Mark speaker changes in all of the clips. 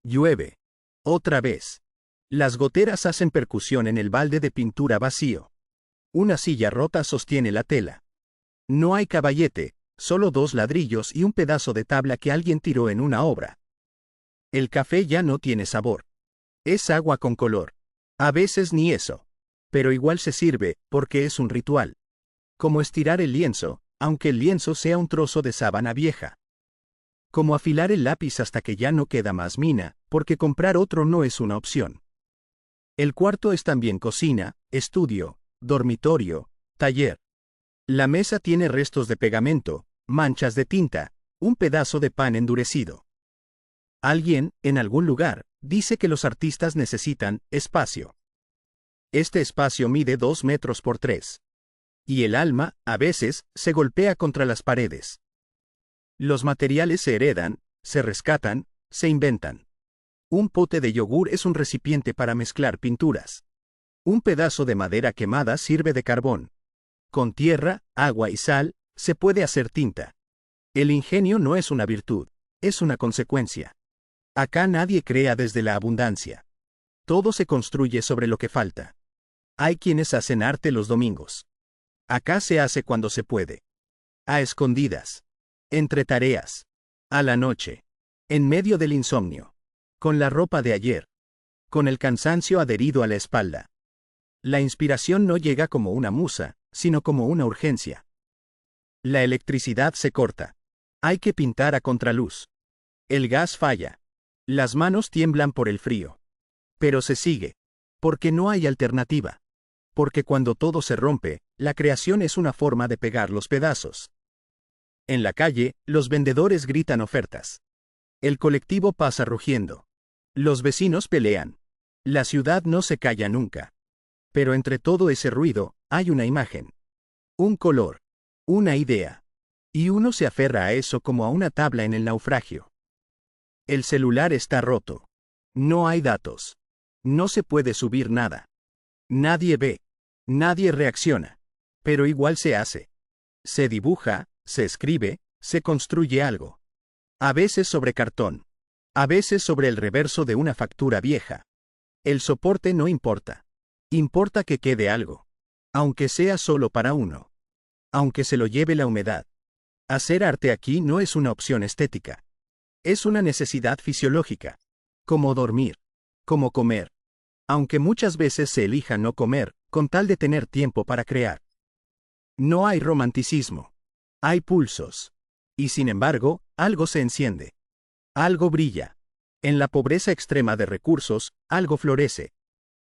Speaker 1: Llueve. Otra vez. Las goteras hacen percusión en el balde de pintura vacío. Una silla rota sostiene la tela. No hay caballete, solo 2 ladrillos y un pedazo de tabla que alguien tiró en una obra. El café ya no tiene sabor. Es agua con color. A veces ni eso. Pero igual se sirve, porque es un ritual. Como estirar el lienzo, aunque el lienzo sea un trozo de sábana vieja. Como afilar el lápiz hasta que ya no queda más mina, porque comprar otro no es una opción. El cuarto es también cocina, estudio, dormitorio, taller. La mesa tiene restos de pegamento, manchas de tinta, un pedazo de pan endurecido. Alguien, en algún lugar, dice que los artistas necesitan espacio. Este espacio mide 2 metros por 3. Y el alma, a veces, se golpea contra las paredes. Los materiales se heredan, se rescatan, se inventan. Un pote de yogur es un recipiente para mezclar pinturas. Un pedazo de madera quemada sirve de carbón. Con tierra, agua y sal, se puede hacer tinta. El ingenio no es una virtud, es una consecuencia. Acá nadie crea desde la abundancia. Todo se construye sobre lo que falta. Hay quienes hacen arte los domingos. Acá se hace cuando se puede. A escondidas. Entre tareas. A la noche. En medio del insomnio. Con la ropa de ayer. Con el cansancio adherido a la espalda. La inspiración no llega como una musa, sino como una urgencia. La electricidad se corta. Hay que pintar a contraluz. El gas falla. Las manos tiemblan por el frío. Pero se sigue. Porque no hay alternativa. Porque cuando todo se rompe, la creación es una forma de pegar los pedazos. En la calle, los vendedores gritan ofertas. El colectivo pasa rugiendo. Los vecinos pelean. La ciudad no se calla nunca. Pero entre todo ese ruido, hay una imagen. Un color. Una idea. Y uno se aferra a eso como a una tabla en el naufragio. El celular está roto. No hay datos. No se puede subir nada. Nadie ve. Nadie reacciona. Pero igual se hace. Se dibuja, se escribe, se construye algo. A veces sobre cartón. A veces sobre el reverso de una factura vieja. El soporte no importa. Importa que quede algo. Aunque sea solo para uno. Aunque se lo lleve la humedad. Hacer arte aquí no es una opción estética. Es una necesidad fisiológica. Como dormir. Como comer. Aunque muchas veces se elija no comer, con tal de tener tiempo para crear. No hay romanticismo. Hay pulsos. Y sin embargo, algo se enciende. Algo brilla. En la pobreza extrema de recursos, algo florece.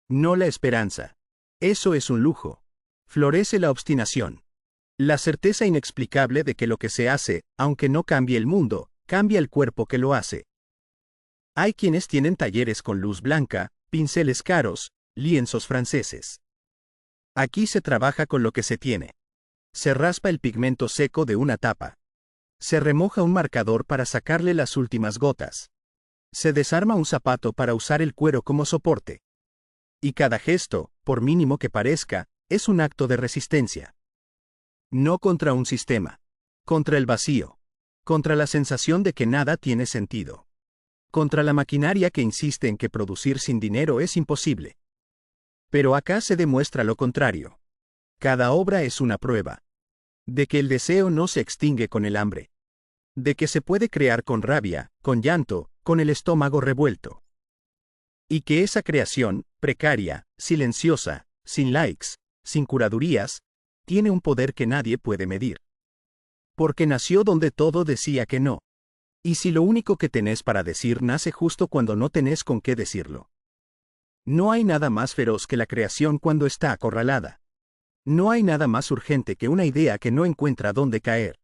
Speaker 1: No la esperanza. Eso es un lujo. Florece la obstinación. La certeza inexplicable de que lo que se hace, aunque no cambie el mundo, cambia el cuerpo que lo hace. Hay quienes tienen talleres con luz blanca, pinceles caros, lienzos franceses. Aquí se trabaja con lo que se tiene. Se raspa el pigmento seco de una tapa. Se remoja un marcador para sacarle las últimas gotas. Se desarma un zapato para usar el cuero como soporte. Y cada gesto, por mínimo que parezca, es un acto de resistencia. No contra un sistema. Contra el vacío. Contra la sensación de que nada tiene sentido. Contra la maquinaria que insiste en que producir sin dinero es imposible. Pero acá se demuestra lo contrario. Cada obra es una prueba. De que el deseo no se extingue con el hambre. De que se puede crear con rabia, con llanto, con el estómago revuelto. Y que esa creación, precaria, silenciosa, sin likes, sin curadurías, tiene un poder que nadie puede medir. Porque nació donde todo decía que no. Y si lo único que tenés para decir nace justo cuando no tenés con qué decirlo. No hay nada más feroz que la creación cuando está acorralada. No hay nada más urgente que una idea que no encuentra dónde caer.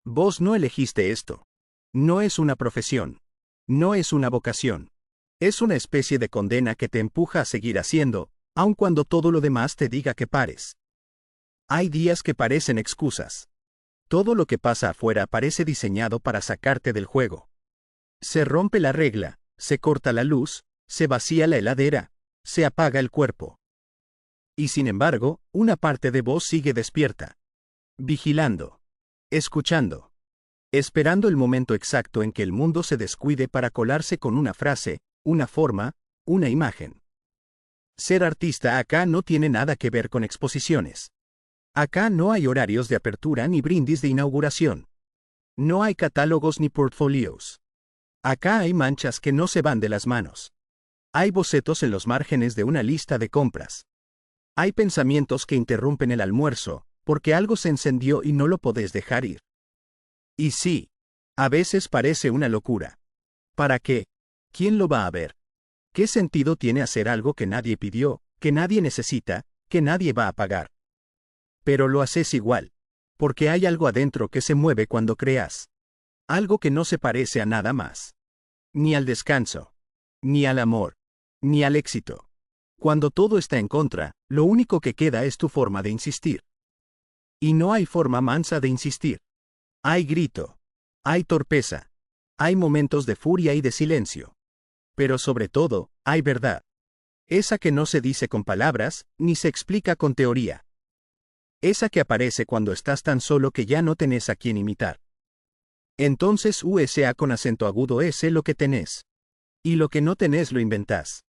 Speaker 1: Vos no elegiste esto. No es una profesión. No es una vocación. Es una especie de condena que te empuja a seguir haciendo, aun cuando todo lo demás te diga que pares. Hay días que parecen excusas. Todo lo que pasa afuera parece diseñado para sacarte del juego. Se rompe la regla, se corta la luz, se vacía la heladera, se apaga el cuerpo. Y sin embargo, una parte de vos sigue despierta. Vigilando. Escuchando. esperando el momento exacto en que el mundo se descuide para colarse con una frase, una forma, una imagen. Ser artista acá no tiene nada que ver con exposiciones. Acá no hay horarios de apertura ni brindis de inauguración. No hay catálogos ni portfolios. Acá hay manchas que no se van de las manos. Hay bocetos en los márgenes de una lista de compras. Hay pensamientos que interrumpen el almuerzo, porque algo se encendió y no lo podés dejar ir. Y sí, a veces parece una locura. ¿Para qué? ¿Quién lo va a ver? ¿Qué sentido tiene hacer algo que nadie pidió, que nadie necesita, que nadie va a pagar? Pero lo haces igual, porque hay algo adentro que se mueve cuando creas. Algo que no se parece a nada más. Ni al descanso, ni al amor, ni al éxito. Cuando todo está en contra, lo único que queda es tu forma de insistir. Y no hay forma mansa de insistir. Hay grito. Hay torpeza. Hay momentos de furia y de silencio. Pero sobre todo, hay verdad. Esa que no se dice con palabras, ni se explica con teoría. Esa que aparece cuando estás tan solo que ya no tenés a quien imitar. Entonces USA con acento agudo es lo que tenés. Y lo que no tenés lo inventás.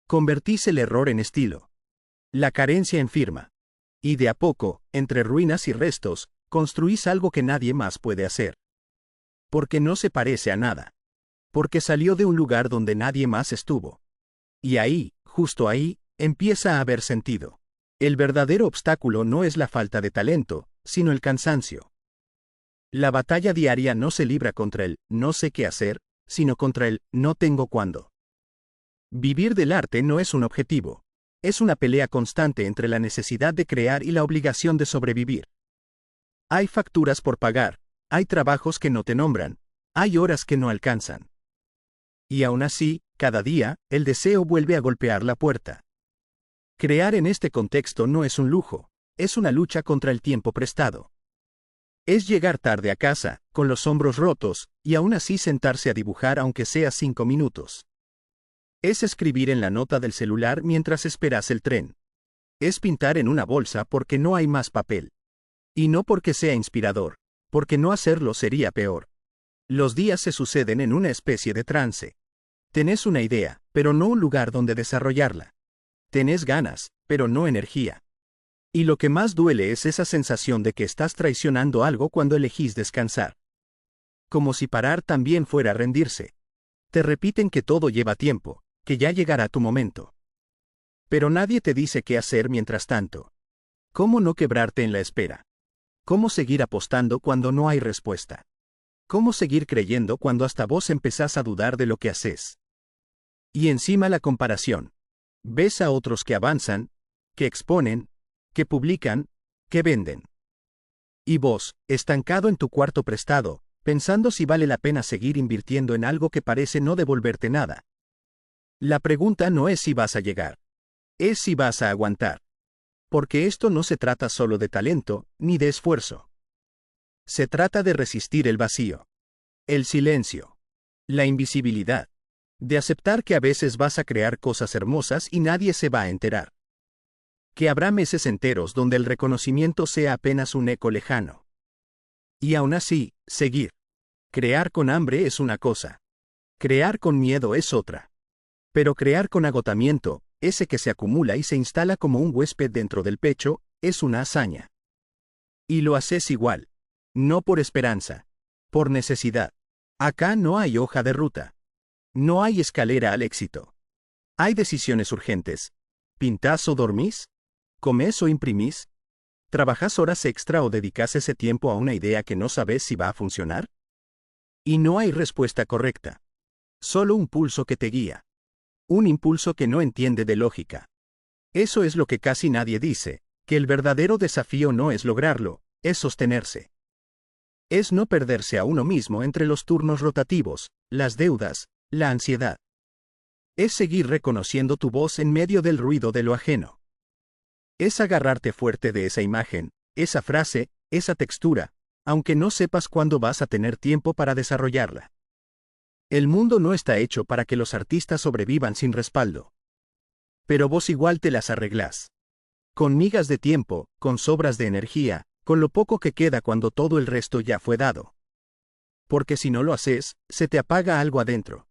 Speaker 1: Convertís el error en estilo. La carencia en firma. Y de a poco, entre ruinas y restos, construís algo que nadie más puede hacer. Porque no se parece a nada. Porque salió de un lugar donde nadie más estuvo. Y ahí, justo ahí, empieza a haber sentido. El verdadero obstáculo no es la falta de talento, sino el cansancio. La batalla diaria no se libra contra el no sé qué hacer, sino contra el no tengo cuándo. Vivir del arte no es un objetivo. Es una pelea constante entre la necesidad de crear y la obligación de sobrevivir. Hay facturas por pagar, hay trabajos que no te nombran, hay horas que no alcanzan. Y aún así, cada día, el deseo vuelve a golpear la puerta. Crear en este contexto no es un lujo, es una lucha contra el tiempo prestado. Es llegar tarde a casa, con los hombros rotos, y aún así sentarse a dibujar aunque sea 5 minutos. Es escribir en la nota del celular mientras esperas el tren. Es pintar en una bolsa porque no hay más papel. Y no porque sea inspirador, porque no hacerlo sería peor. Los días se suceden en una especie de trance. Tenés una idea, pero no un lugar donde desarrollarla. Tenés ganas, pero no energía. Y lo que más duele es esa sensación de que estás traicionando algo cuando elegís descansar. Como si parar también fuera rendirse. Te repiten que todo lleva tiempo, que ya llegará tu momento. Pero nadie te dice qué hacer mientras tanto. ¿Cómo no quebrarte en la espera? ¿Cómo seguir apostando cuando no hay respuesta? ¿Cómo seguir creyendo cuando hasta vos empezás a dudar de lo que haces? Y encima la comparación. Ves a otros que avanzan, que exponen, que publican, que venden. Y vos, estancado en tu cuarto prestado, pensando si vale la pena seguir invirtiendo en algo que parece no devolverte nada. La pregunta no es si vas a llegar. Es si vas a aguantar. Porque esto no se trata solo de talento, ni de esfuerzo. Se trata de resistir el vacío. El silencio. La invisibilidad. De aceptar que a veces vas a crear cosas hermosas y nadie se va a enterar. Que habrá meses enteros donde el reconocimiento sea apenas un eco lejano. Y aún así, seguir. Crear con hambre es una cosa. Crear con miedo es otra. Pero crear con agotamiento, ese que se acumula y se instala como un huésped dentro del pecho, es una hazaña. Y lo haces igual. No por esperanza. Por necesidad. Acá no hay hoja de ruta. No hay escalera al éxito. Hay decisiones urgentes. ¿Pintás o dormís? ¿Comés o imprimís? ¿Trabajás horas extra o dedicás ese tiempo a una idea que no sabes si va a funcionar? Y no hay respuesta correcta. Solo un pulso que te guía. Un impulso que no entiende de lógica. Eso es lo que casi nadie dice, que el verdadero desafío no es lograrlo, es sostenerse. Es no perderse a uno mismo entre los turnos rotativos, las deudas, la ansiedad. Es seguir reconociendo tu voz en medio del ruido de lo ajeno. Es agarrarte fuerte de esa imagen, esa frase, esa textura, aunque no sepas cuándo vas a tener tiempo para desarrollarla. El mundo no está hecho para que los artistas sobrevivan sin respaldo. Pero vos igual te las arreglás. Con migas de tiempo, con sobras de energía, con lo poco que queda cuando todo el resto ya fue dado. porque si no lo haces, se te apaga algo adentro.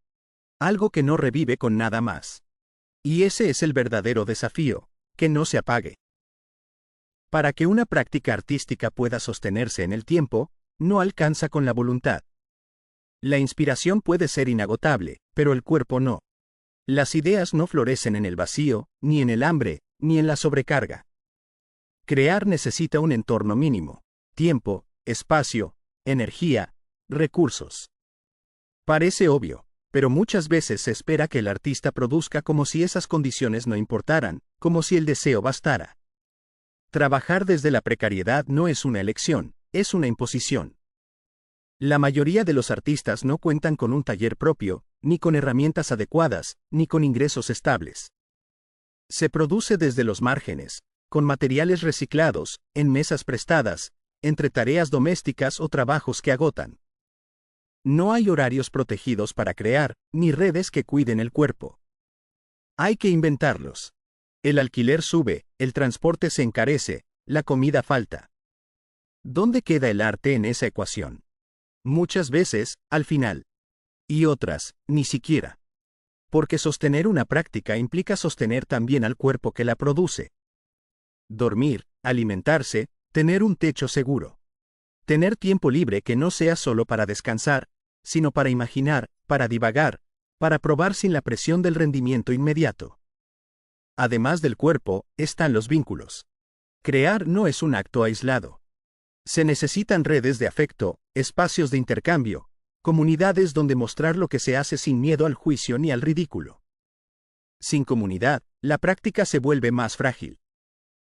Speaker 1: Algo que no revive con nada más. Y ese es el verdadero desafío, que no se apague. Para que una práctica artística pueda sostenerse en el tiempo, no alcanza con la voluntad. La inspiración puede ser inagotable, pero el cuerpo no. Las ideas no florecen en el vacío, ni en el hambre, ni en la sobrecarga. Crear necesita un entorno mínimo: tiempo, espacio, energía, recursos. Parece obvio, pero muchas veces se espera que el artista produzca como si esas condiciones no importaran, como si el deseo bastara. Trabajar desde la precariedad no es una elección, es una imposición. La mayoría de los artistas no cuentan con un taller propio, ni con herramientas adecuadas, ni con ingresos estables. Se produce desde los márgenes, con materiales reciclados, en mesas prestadas, entre tareas domésticas o trabajos que agotan. No hay horarios protegidos para crear, ni redes que cuiden el cuerpo. Hay que inventarlos. El alquiler sube, el transporte se encarece, la comida falta. ¿Dónde queda el arte en esa ecuación? Muchas veces, al final. Y otras, ni siquiera. Porque sostener una práctica implica sostener también al cuerpo que la produce. Dormir, alimentarse, tener un techo seguro. Tener tiempo libre que no sea solo para descansar, sino para imaginar, para divagar, para probar sin la presión del rendimiento inmediato. Además del cuerpo, están los vínculos. Crear no es un acto aislado. Se necesitan redes de afecto, espacios de intercambio, comunidades donde mostrar lo que se hace sin miedo al juicio ni al ridículo. Sin comunidad, la práctica se vuelve más frágil.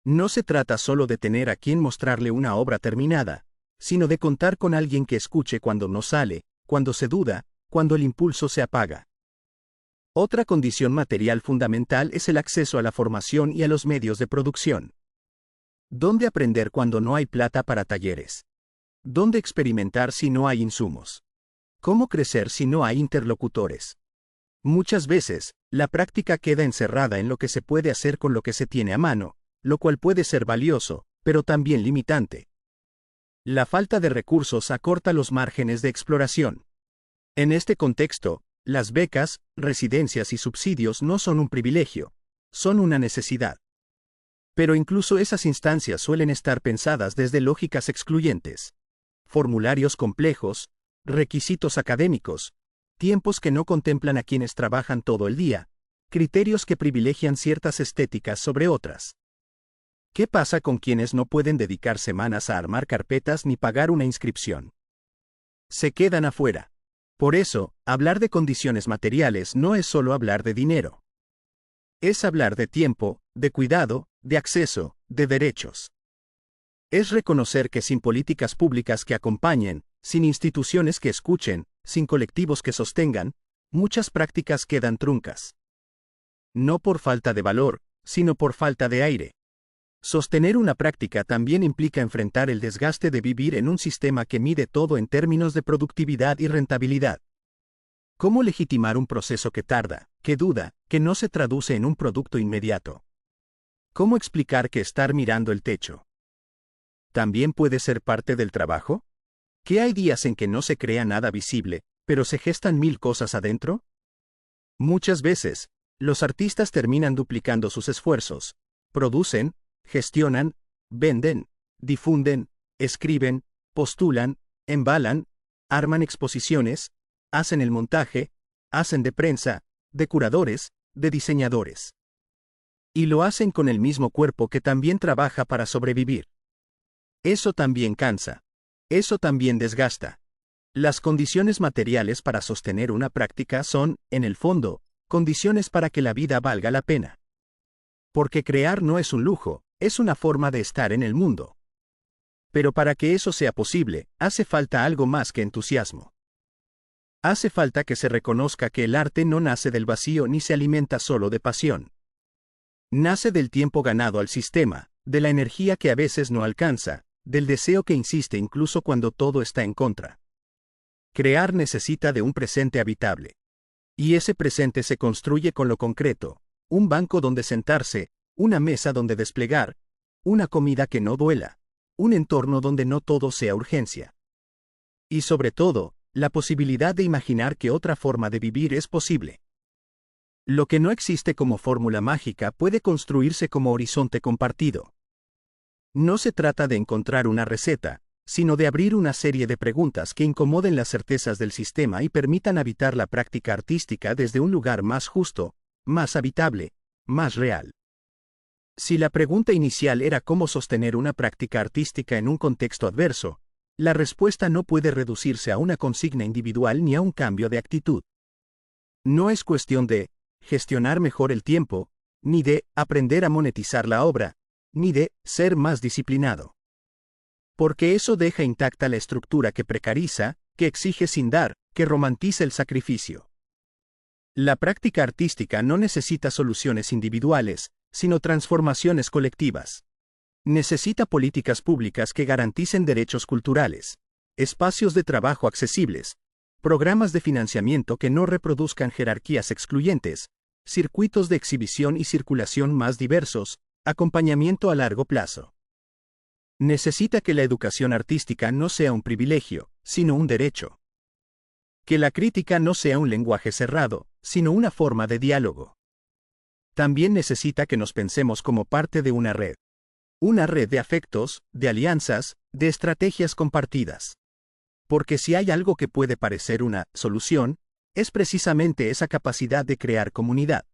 Speaker 1: No se trata solo de tener a quien mostrarle una obra terminada, sino de contar con alguien que escuche cuando no sale, cuando se duda, cuando el impulso se apaga. Otra condición material fundamental es el acceso a la formación y a los medios de producción. ¿Dónde aprender cuando no hay plata para talleres? ¿Dónde experimentar si no hay insumos? ¿Cómo crecer si no hay interlocutores? Muchas veces, la práctica queda encerrada en lo que se puede hacer con lo que se tiene a mano, lo cual puede ser valioso, pero también limitante. La falta de recursos acorta los márgenes de exploración. En este contexto, las becas, residencias y subsidios no son un privilegio, son una necesidad. Pero incluso esas instancias suelen estar pensadas desde lógicas excluyentes. Formularios complejos, requisitos académicos, tiempos que no contemplan a quienes trabajan todo el día, criterios que privilegian ciertas estéticas sobre otras. ¿Qué pasa con quienes no pueden dedicar semanas a armar carpetas ni pagar una inscripción? Se quedan afuera. Por eso, hablar de condiciones materiales no es solo hablar de dinero. Es hablar de tiempo, de cuidado, de acceso, de derechos. Es reconocer que sin políticas públicas que acompañen, sin instituciones que escuchen, sin colectivos que sostengan, muchas prácticas quedan truncas. No por falta de valor, sino por falta de aire. Sostener una práctica también implica enfrentar el desgaste de vivir en un sistema que mide todo en términos de productividad y rentabilidad. ¿Cómo legitimar un proceso que tarda, que duda, que no se traduce en un producto inmediato? ¿Cómo explicar que estar mirando el techo también puede ser parte del trabajo? ¿Que hay días en que no se crea nada visible, pero se gestan mil cosas adentro? Muchas veces, los artistas terminan duplicando sus esfuerzos, producen, gestionan, venden, difunden, escriben, postulan, embalan, arman exposiciones, hacen el montaje, hacen de prensa, de curadores, de diseñadores. Y lo hacen con el mismo cuerpo que también trabaja para sobrevivir. Eso también cansa. Eso también desgasta. Las condiciones materiales para sostener una práctica son, en el fondo, condiciones para que la vida valga la pena. Porque crear no es un lujo, es una forma de estar en el mundo. Pero para que eso sea posible, hace falta algo más que entusiasmo. Hace falta que se reconozca que el arte no nace del vacío ni se alimenta solo de pasión. Nace del tiempo ganado al sistema, de la energía que a veces no alcanza, del deseo que insiste incluso cuando todo está en contra. Crear necesita de un presente habitable. Y ese presente se construye con lo concreto, un banco donde sentarse, una mesa donde desplegar, una comida que no duela, un entorno donde no todo sea urgencia. Y sobre todo, la posibilidad de imaginar que otra forma de vivir es posible. Lo que no existe como fórmula mágica puede construirse como horizonte compartido. No se trata de encontrar una receta, sino de abrir una serie de preguntas que incomoden las certezas del sistema y permitan habitar la práctica artística desde un lugar más justo, más habitable, más real. Si la pregunta inicial era cómo sostener una práctica artística en un contexto adverso, la respuesta no puede reducirse a una consigna individual ni a un cambio de actitud. No es cuestión de gestionar mejor el tiempo, ni de aprender a monetizar la obra, ni de ser más disciplinado. Porque eso deja intacta la estructura que precariza, que exige sin dar, que romantiza el sacrificio. La práctica artística no necesita soluciones individuales, sino transformaciones colectivas. Necesita políticas públicas que garanticen derechos culturales, espacios de trabajo accesibles, programas de financiamiento que no reproduzcan jerarquías excluyentes, circuitos de exhibición y circulación más diversos, acompañamiento a largo plazo. Necesita que la educación artística no sea un privilegio, sino un derecho. Que la crítica no sea un lenguaje cerrado, sino una forma de diálogo. También necesita que nos pensemos como parte de una red. Una red de afectos, de alianzas, de estrategias compartidas. Porque si hay algo que puede parecer una solución, es precisamente esa capacidad de crear comunidad.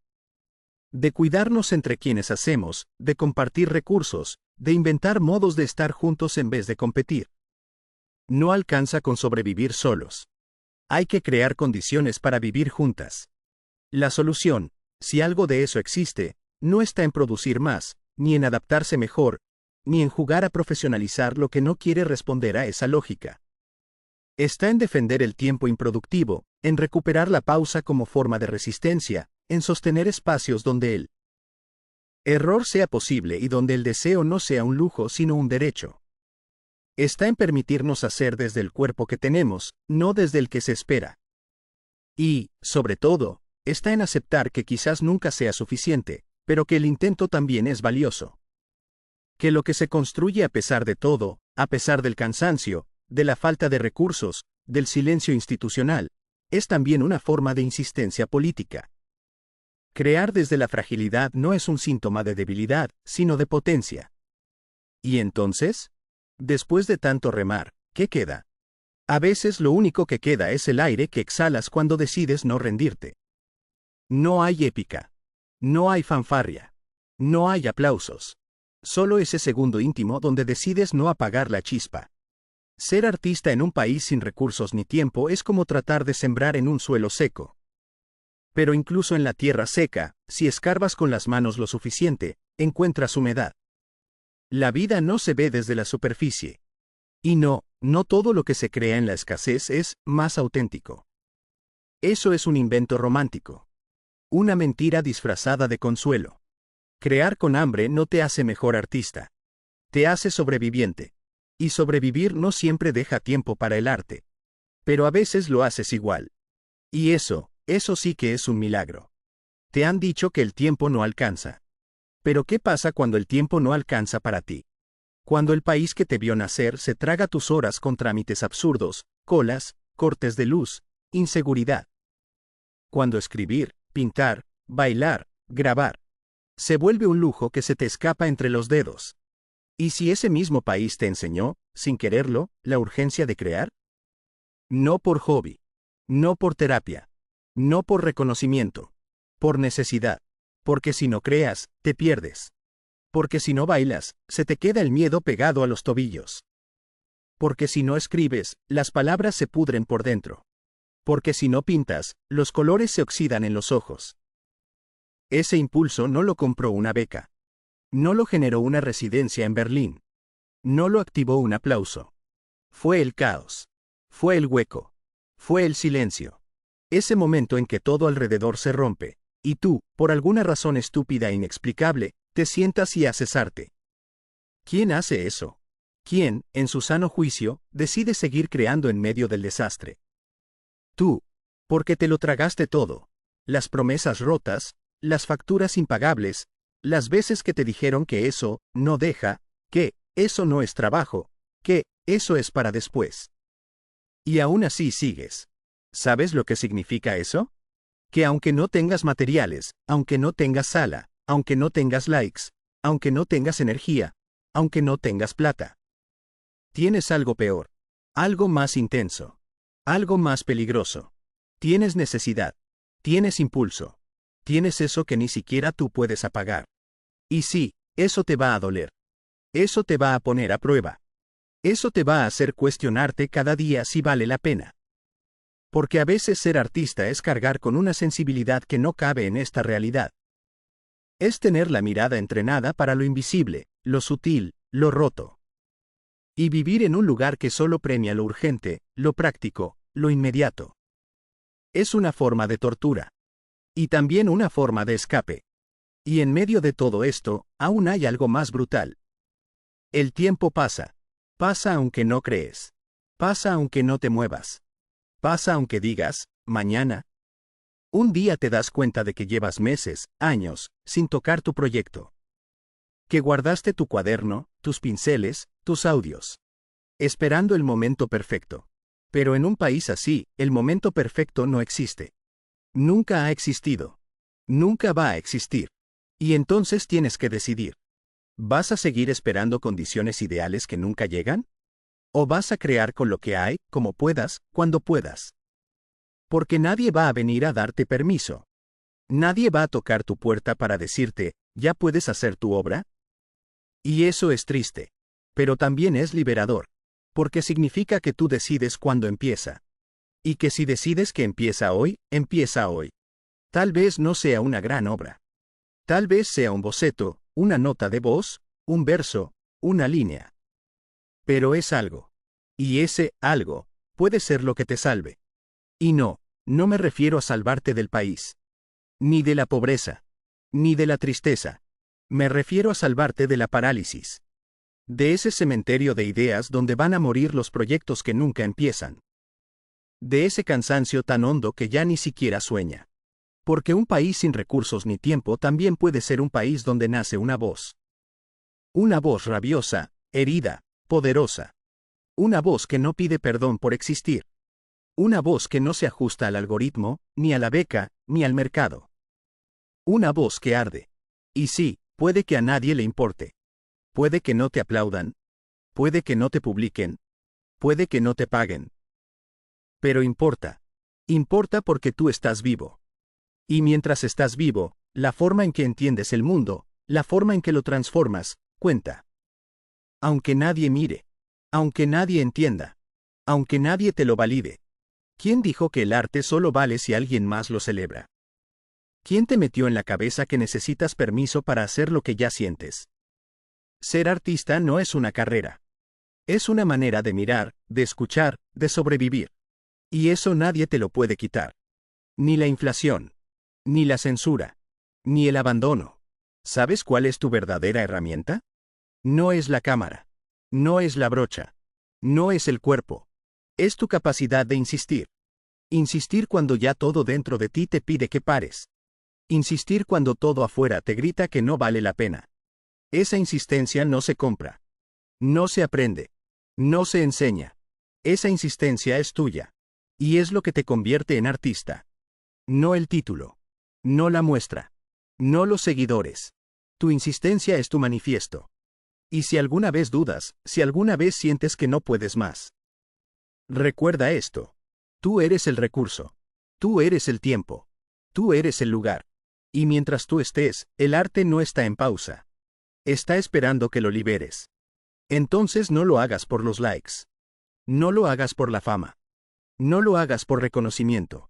Speaker 1: De cuidarnos entre quienes hacemos, de compartir recursos, de inventar modos de estar juntos en vez de competir. No alcanza con sobrevivir solos. Hay que crear condiciones para vivir juntas. La solución, si algo de eso existe, no está en producir más, ni en adaptarse mejor, ni en jugar a profesionalizar lo que no quiere responder a esa lógica. Está en defender el tiempo improductivo, en recuperar la pausa como forma de resistencia, en sostener espacios donde el error sea posible y donde el deseo no sea un lujo sino un derecho. Está en permitirnos hacer desde el cuerpo que tenemos, no desde el que se espera. Y, sobre todo, está en aceptar que quizás nunca sea suficiente, pero que el intento también es valioso. Que lo que se construye a pesar de todo, a pesar del cansancio, de la falta de recursos, del silencio institucional, es también una forma de insistencia política. Crear desde la fragilidad no es un síntoma de debilidad, sino de potencia. ¿Y entonces? Después de tanto remar, ¿qué queda? A veces lo único que queda es el aire que exhalas cuando decides no rendirte. No hay épica. No hay fanfarria. No hay aplausos. Solo ese segundo íntimo donde decides no apagar la chispa. Ser artista en un país sin recursos ni tiempo es como tratar de sembrar en un suelo seco. Pero incluso en la tierra seca, si escarbas con las manos lo suficiente, encuentras humedad. La vida no se ve desde la superficie. Y no todo lo que se crea en la escasez es más auténtico. Eso es un invento romántico. Una mentira disfrazada de consuelo. Crear con hambre no te hace mejor artista. Te hace sobreviviente. Y sobrevivir no siempre deja tiempo para el arte. Pero a veces lo haces igual. Y eso sí que es un milagro. Te han dicho que el tiempo no alcanza. Pero ¿qué pasa cuando el tiempo no alcanza para ti? Cuando el país que te vio nacer se traga tus horas con trámites absurdos, colas, cortes de luz, inseguridad. Cuando escribir, pintar, bailar, grabar, se vuelve un lujo que se te escapa entre los dedos. ¿Y si ese mismo país te enseñó, sin quererlo, la urgencia de crear? No por hobby. No por terapia. No por reconocimiento. Por necesidad. Porque si no creas, te pierdes. Porque si no bailas, se te queda el miedo pegado a los tobillos. Porque si no escribes, las palabras se pudren por dentro. Porque si no pintas, los colores se oxidan en los ojos. Ese impulso no lo compró una beca. No lo generó una residencia en Berlín. No lo activó un aplauso. Fue el caos. Fue el hueco. Fue el silencio. Ese momento en que todo alrededor se rompe, y tú, por alguna razón estúpida e inexplicable, te sientas y haces arte. ¿Quién hace eso? ¿Quién, en su sano juicio, decide seguir creando en medio del desastre? Tú, porque te lo tragaste todo. Las promesas rotas, las facturas impagables, las veces que te dijeron que eso no deja, que eso no es trabajo, que eso es para después. Y aún así sigues. ¿Sabes lo que significa eso? Que aunque no tengas materiales, aunque no tengas sala, aunque no tengas likes, aunque no tengas energía, aunque no tengas plata, tienes algo peor, algo más intenso, algo más peligroso. Tienes necesidad, tienes impulso, tienes eso que ni siquiera tú puedes apagar. Y sí, eso te va a doler. Eso te va a poner a prueba. Eso te va a hacer cuestionarte cada día si vale la pena. Porque a veces ser artista es cargar con una sensibilidad que no cabe en esta realidad. Es tener la mirada entrenada para lo invisible, lo sutil, lo roto. Y vivir en un lugar que solo premia lo urgente, lo práctico, lo inmediato. Es una forma de tortura. Y también una forma de escape. Y en medio de todo esto, aún hay algo más brutal. El tiempo pasa. Pasa aunque no crees. Pasa aunque no te muevas. Pasa aunque digas, mañana. Un día te das cuenta de que llevas meses, años, sin tocar tu proyecto. Que guardaste tu cuaderno, tus pinceles, tus audios. Esperando el momento perfecto. Pero en un país así, el momento perfecto no existe. Nunca ha existido. Nunca va a existir. Y entonces tienes que decidir. ¿Vas a seguir esperando condiciones ideales que nunca llegan? ¿O vas a crear con lo que hay, como puedas, cuando puedas? Porque nadie va a venir a darte permiso. Nadie va a tocar tu puerta para decirte, ¿ya puedes hacer tu obra? Y eso es triste. Pero también es liberador. Porque significa que tú decides cuándo empieza. Y que si decides que empieza hoy, empieza hoy. Tal vez no sea una gran obra. Tal vez sea un boceto, una nota de voz, un verso, una línea. Pero es algo. Y ese algo puede ser lo que te salve. Y no me refiero a salvarte del país. Ni de la pobreza. Ni de la tristeza. Me refiero a salvarte de la parálisis. De ese cementerio de ideas donde van a morir los proyectos que nunca empiezan. De ese cansancio tan hondo que ya ni siquiera sueña. Porque un país sin recursos ni tiempo también puede ser un país donde nace una voz. Una voz rabiosa, herida, poderosa. Una voz que no pide perdón por existir. Una voz que no se ajusta al algoritmo, ni a la beca, ni al mercado. Una voz que arde. Y sí, puede que a nadie le importe. Puede que no te aplaudan. Puede que no te publiquen. Puede que no te paguen. Pero importa. Importa porque tú estás vivo. Y mientras estás vivo, la forma en que entiendes el mundo, la forma en que lo transformas, cuenta. Aunque nadie mire. Aunque nadie entienda. Aunque nadie te lo valide. ¿Quién dijo que el arte solo vale si alguien más lo celebra? ¿Quién te metió en la cabeza que necesitas permiso para hacer lo que ya sientes? Ser artista no es una carrera. Es una manera de mirar, de escuchar, de sobrevivir. Y eso nadie te lo puede quitar. Ni la inflación. Ni la censura. Ni el abandono. ¿Sabes cuál es tu verdadera herramienta? No es la cámara. No es la brocha. No es el cuerpo. Es tu capacidad de insistir. Insistir cuando ya todo dentro de ti te pide que pares. Insistir cuando todo afuera te grita que no vale la pena. Esa insistencia no se compra. No se aprende. No se enseña. Esa insistencia es tuya. Y es lo que te convierte en artista. No el título. No la muestra. No los seguidores. Tu insistencia es tu manifiesto. Y si alguna vez dudas, si alguna vez sientes que no puedes más, recuerda esto. Tú eres el recurso. Tú eres el tiempo. Tú eres el lugar. Y mientras tú estés, el arte no está en pausa. Está esperando que lo liberes. Entonces no lo hagas por los likes. No lo hagas por la fama. No lo hagas por reconocimiento.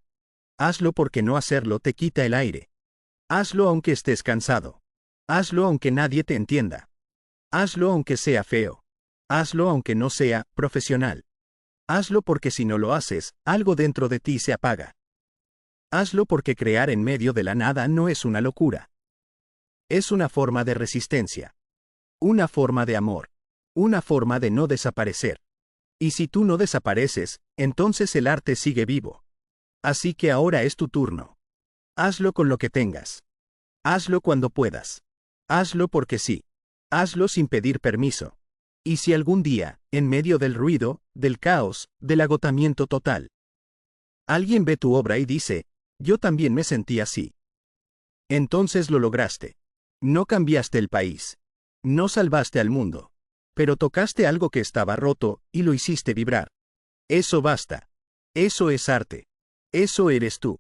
Speaker 1: Hazlo porque no hacerlo te quita el aire. Hazlo aunque estés cansado. Hazlo aunque nadie te entienda. Hazlo aunque sea feo. Hazlo aunque no sea profesional. Hazlo porque si no lo haces, algo dentro de ti se apaga. Hazlo porque crear en medio de la nada no es una locura. Es una forma de resistencia. Una forma de amor. Una forma de no desaparecer. Y si tú no desapareces, entonces el arte sigue vivo. Así que ahora es tu turno. Hazlo con lo que tengas. Hazlo cuando puedas. Hazlo porque sí. Hazlo sin pedir permiso. ¿Y si algún día, en medio del ruido, del caos, del agotamiento total, alguien ve tu obra y dice, yo también me sentí así? Entonces lo lograste. No cambiaste el país. No salvaste al mundo. Pero tocaste algo que estaba roto, y lo hiciste vibrar. Eso basta. Eso es arte. Eso eres tú.